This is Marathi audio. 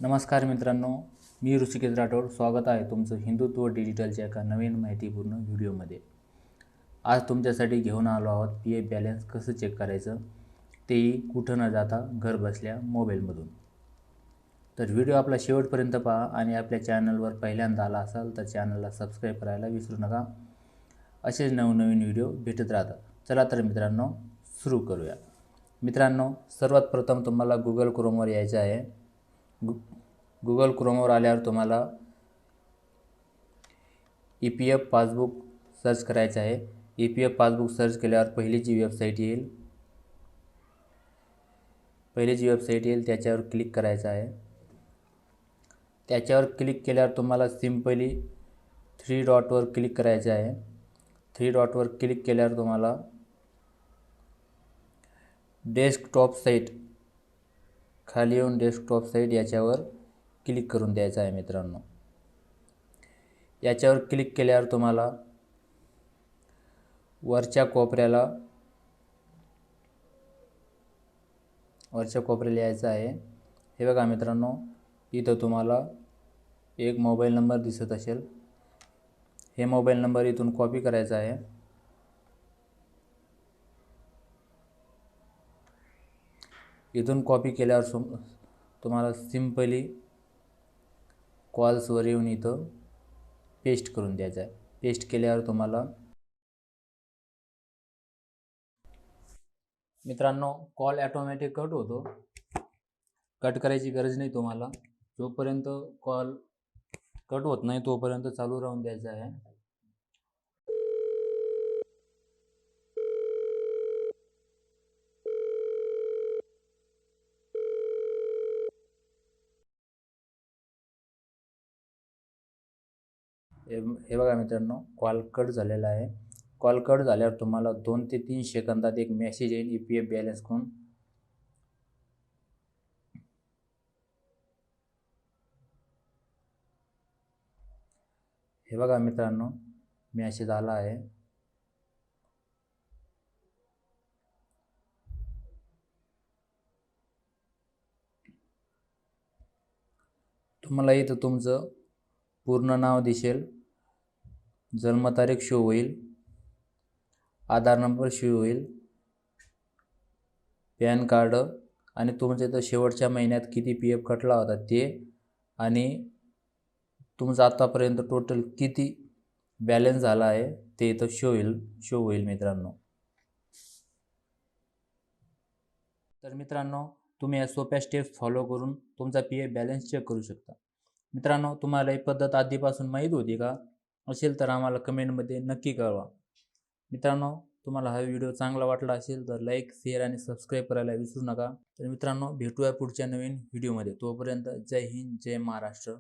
नमस्कार मित्रांनो, मी ऋषिकेश राठोड. स्वागत आहे तुमचं हिंदुत्व डिजिटलच्या एका नवीन माहितीपूर्ण व्हिडिओमध्ये. आज तुमच्यासाठी घेऊन आलो आहोत PF बॅलन्स कसं चेक करायचं, तेही कुठं न जाता घर बसल्या मोबाईलमधून. तर व्हिडिओ आपला शेवटपर्यंत पहा आणि आपल्या चॅनलवर पहिल्यांदा आला असाल तर चॅनलला सबस्क्राईब करायला विसरू नका. असेच नवनवीन व्हिडिओ भेटत राहतात. चला तर मित्रांनो, सुरू करूया. मित्रांनो, सर्वात प्रथम तुम्हाला गुगल क्रोमवर यायचं आहे. गुगल क्रोमवर आल्यावर तुम्हाला EPF पासबुक सर्च करायचं आहे. EPF पासबुक सर्च केल्यावर पहिली जी वेबसाईट येईल त्याच्यावर क्लिक करायचं आहे. त्याच्यावर क्लिक केल्यावर तुम्हाला सिम्पली 3 डॉटवर क्लिक करायचं आहे. 3 डॉटवर क्लिक केल्यावर तुम्हाला डेस्कटॉप साईट खाली येऊन डेस्कटॉप साईट याच्यावर क्लिक करून द्यायचं आहे. मित्रांनो, याच्यावर क्लिक केल्यावर तुम्हाला वरच्या कोपऱ्याला यायचं आहे. हे बघा मित्रांनो, इथं तुम्हाला एक मोबाईल नंबर दिसत असेल. हे मोबाईल नंबर इथून कॉपी करायचा आहे. इथून कॉपी केल्यावर तुम्हाला सिम्पली कॉल्सवर येऊन इथं पेस्ट करून द्यायचं आहे. पेस्ट केल्यावर तुम्हाला मित्रांनो कॉल ॲटोमॅटिक कट होतो. कट करायची गरज नाही तुम्हाला. जोपर्यंत कॉल कट होत नाही तोपर्यंत चालू राहून द्यायचं आहे. हे बघा मित्रांनो, कॉल कट झालेला आहे. कॉल कट झाल्यावर तुम्हाला 2 ते 3 सेकंदात एक मेसेज येईल EPF बॅलन्स कडून. हे बघा मित्रांनो, मेसेज आला आहे. तुम्हाला इथं तुमचं पूर्ण नाव दिसेल, जन्मतारीख शो होईल, आधार नंबर शो होईल, पॅन कार्ड आणि तुमच्या इथं शेवटच्या महिन्यात किती PF कटला होता ते आणि तुमचं आतापर्यंत टोटल किती बॅलन्स झाला आहे ते इथं शो होईल मित्रांनो. तर मित्रांनो, तुम्ही या सोप्या स्टेप्स फॉलो करून तुमचा PF बॅलन्स चेक करू शकता. मित्रांनो, तुम्हाला ही पद्धत आधीपासून माहीत होती का? असेल तर आम्हाला कमेंटमध्ये नक्की कळवा. मित्रांनो, तुम्हाला हा व्हिडिओ चांगला वाटला असेल तर लाईक, शेअर आणि सबस्क्राईब करायला विसरू नका. तर मित्रांनो, भेटूया पुढच्या नवीन व्हिडिओमध्ये. तोपर्यंत जय हिंद, जय महाराष्ट्र.